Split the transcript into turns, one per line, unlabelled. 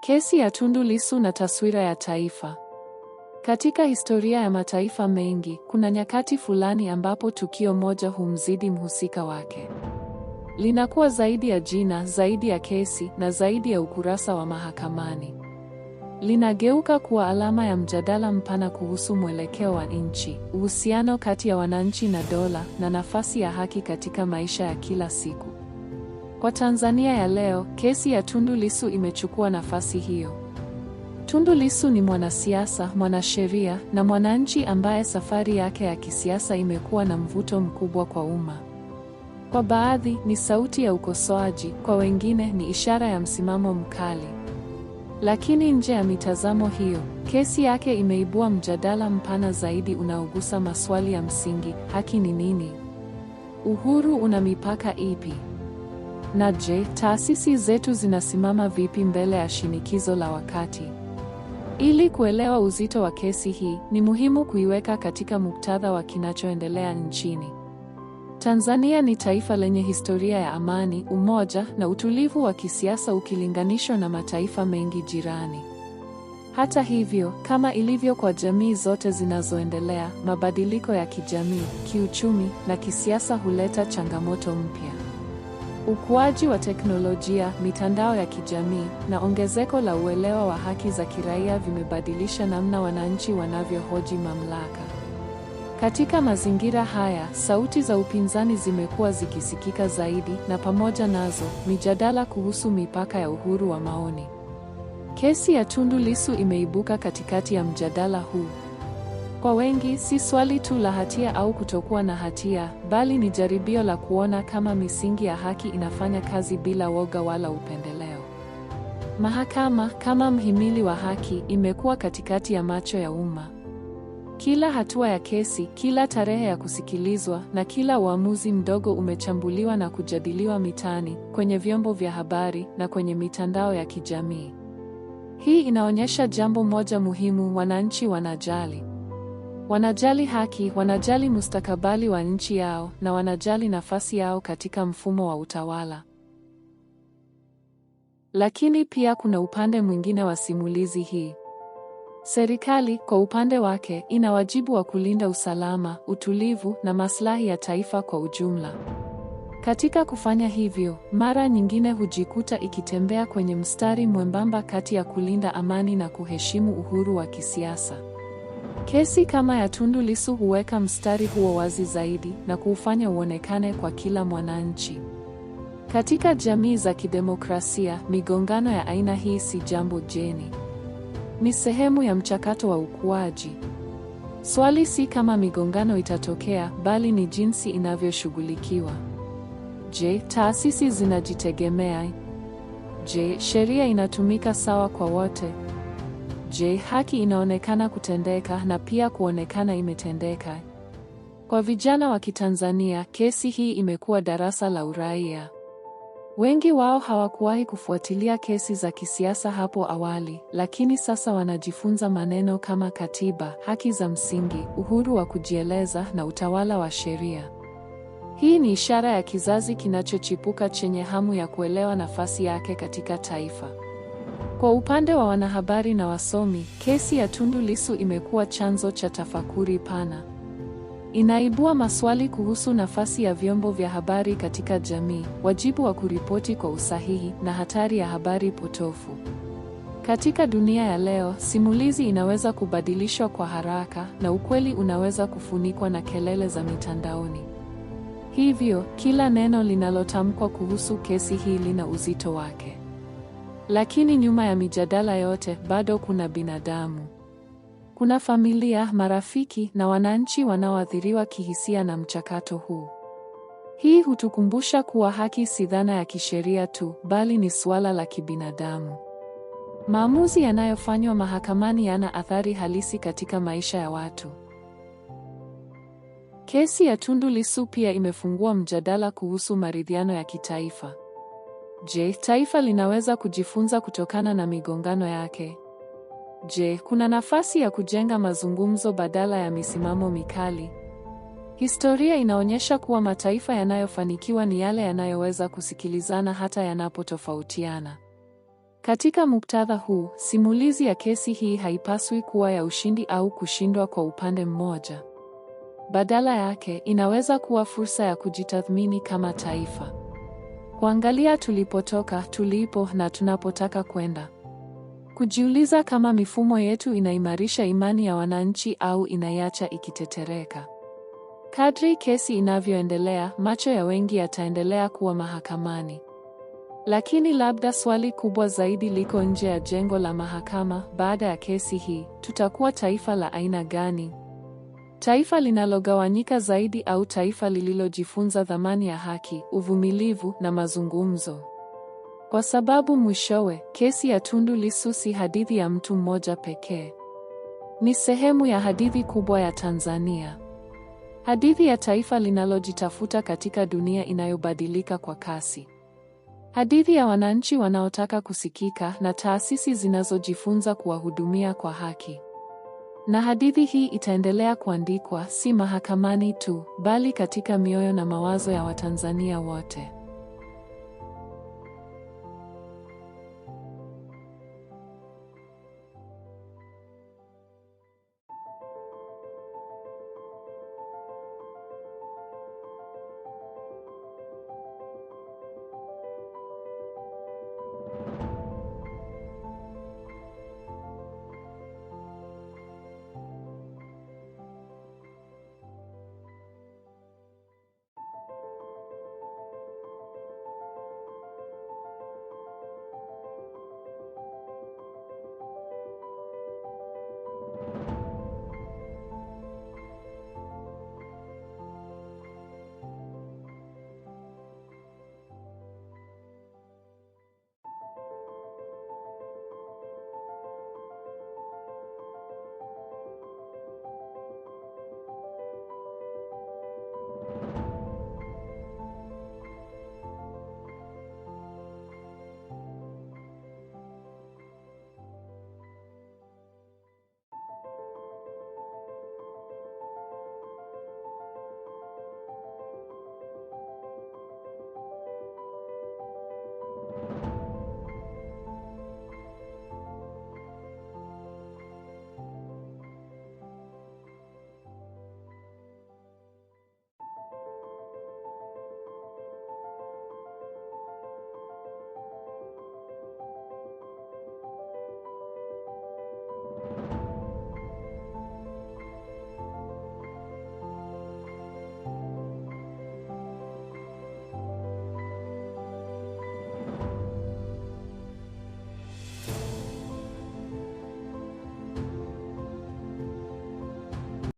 Kesi ya Tundu Lissu na taswira ya taifa. Katika historia ya mataifa mengi, kuna nyakati fulani ambapo tukio moja humzidi mhusika wake. Linakuwa zaidi ya jina, zaidi ya kesi, na zaidi ya ukurasa wa mahakamani. Linageuka kuwa alama ya mjadala mpana kuhusu mwelekeo wa nchi, uhusiano kati ya wananchi na dola, na nafasi ya haki katika maisha ya kila siku. Kwa Tanzania ya leo, kesi ya Tundu Lissu imechukua nafasi hiyo. Tundu Lissu ni mwanasiasa, mwanasheria, na mwananchi ambaye safari yake ya kisiasa imekuwa na mvuto mkubwa kwa umma. Kwa baadhi, ni sauti ya ukosoaji, kwa wengine ni ishara ya msimamo mkali. Lakini nje ya mitazamo hiyo, kesi yake imeibua mjadala mpana zaidi unaogusa maswali ya msingi: haki ni nini? Uhuru una mipaka ipi? Na je, taasisi zetu zinasimama vipi mbele ya shinikizo la wakati? Ili kuelewa uzito wa kesi hii, ni muhimu kuiweka katika muktadha wa kinachoendelea nchini. Tanzania ni taifa lenye historia ya amani, umoja, na utulivu wa kisiasa ukilinganishwa na mataifa mengi jirani. Hata hivyo, kama ilivyo kwa jamii zote zinazoendelea, mabadiliko ya kijamii, kiuchumi, na kisiasa huleta changamoto mpya. Ukuaji wa teknolojia, mitandao ya kijamii, na ongezeko la uelewa wa haki za kiraia vimebadilisha namna wananchi wanavyohoji mamlaka. Katika mazingira haya, sauti za upinzani zimekuwa zikisikika zaidi, na pamoja nazo, mijadala kuhusu mipaka ya uhuru wa maoni. Kesi ya Tundu Lissu imeibuka katikati ya mjadala huu. Kwa wengi, si swali tu la hatia au kutokuwa na hatia, bali ni jaribio la kuona kama misingi ya haki inafanya kazi bila woga wala upendeleo. Mahakama, kama mhimili wa haki, imekuwa katikati ya macho ya umma. Kila hatua ya kesi, kila tarehe ya kusikilizwa, na kila uamuzi mdogo umechambuliwa na kujadiliwa mitaani, kwenye vyombo vya habari, na kwenye mitandao ya kijamii. Hii inaonyesha jambo moja muhimu: wananchi wanajali. Wanajali haki, wanajali mustakabali wa nchi yao, na wanajali nafasi yao katika mfumo wa utawala. Lakini pia kuna upande mwingine wa simulizi hii. Serikali, kwa upande wake, ina wajibu wa kulinda usalama, utulivu, na maslahi ya taifa kwa ujumla. Katika kufanya hivyo, mara nyingine hujikuta ikitembea kwenye mstari mwembamba kati ya kulinda amani na kuheshimu uhuru wa kisiasa. Kesi kama ya Tundu Lissu huweka mstari huo wazi zaidi na kuufanya uonekane kwa kila mwananchi. Katika jamii za kidemokrasia, migongano ya aina hii si jambo geni. Ni sehemu ya mchakato wa ukuaji. Swali si kama migongano itatokea, bali ni jinsi inavyoshughulikiwa. Je, taasisi zinajitegemea? Je, sheria inatumika sawa kwa wote? Je, haki inaonekana kutendeka na pia kuonekana imetendeka? Kwa vijana wa Kitanzania, kesi hii imekuwa darasa la uraia. Wengi wao hawakuwahi kufuatilia kesi za kisiasa hapo awali, lakini sasa wanajifunza maneno kama katiba, haki za msingi, uhuru wa kujieleza, na utawala wa sheria. Hii ni ishara ya kizazi kinachochipuka chenye hamu ya kuelewa nafasi yake katika taifa. Kwa upande wa wanahabari na wasomi, kesi ya Tundu Lissu imekuwa chanzo cha tafakuri pana. Inaibua maswali kuhusu nafasi ya vyombo vya habari katika jamii, wajibu wa kuripoti kwa usahihi, na hatari ya habari potofu. Katika dunia ya leo, simulizi inaweza kubadilishwa kwa haraka, na ukweli unaweza kufunikwa na kelele za mitandaoni. Hivyo, kila neno linalotamkwa kuhusu kesi hii lina uzito wake. Lakini nyuma ya mijadala yote, bado kuna binadamu. Kuna familia, marafiki, na wananchi wanaoathiriwa kihisia na mchakato huu. Hii hutukumbusha kuwa haki si dhana ya kisheria tu, bali ni suala la kibinadamu. Maamuzi yanayofanywa mahakamani yana athari halisi katika maisha ya watu. Kesi ya Tundu Lissu pia imefungua mjadala kuhusu maridhiano ya kitaifa. Je, taifa linaweza kujifunza kutokana na migongano yake? Je, kuna nafasi ya kujenga mazungumzo badala ya misimamo mikali? Historia inaonyesha kuwa mataifa yanayofanikiwa ni yale yanayoweza kusikilizana hata yanapotofautiana. Katika muktadha huu, simulizi ya kesi hii haipaswi kuwa ya ushindi au kushindwa kwa upande mmoja. Badala yake, inaweza kuwa fursa ya kujitathmini kama taifa. Kuangalia tulipotoka, tulipo na tunapotaka kwenda. Kujiuliza kama mifumo yetu inaimarisha imani ya wananchi au inaiacha ikitetereka. Kadri kesi inavyoendelea, macho ya wengi yataendelea kuwa mahakamani. Lakini labda swali kubwa zaidi liko nje ya jengo la mahakama. Baada ya kesi hii, tutakuwa taifa la aina gani? Taifa linalogawanyika zaidi au taifa lililojifunza thamani ya haki, uvumilivu na mazungumzo? Kwa sababu mwishowe, kesi ya Tundu Lissu si hadithi ya mtu mmoja pekee. Ni sehemu ya hadithi kubwa ya Tanzania. Hadithi ya taifa linalojitafuta katika dunia inayobadilika kwa kasi. Hadithi ya wananchi wanaotaka kusikika na taasisi zinazojifunza kuwahudumia kwa haki. Na hadithi hii itaendelea kuandikwa si mahakamani tu, bali katika mioyo na mawazo ya Watanzania wote.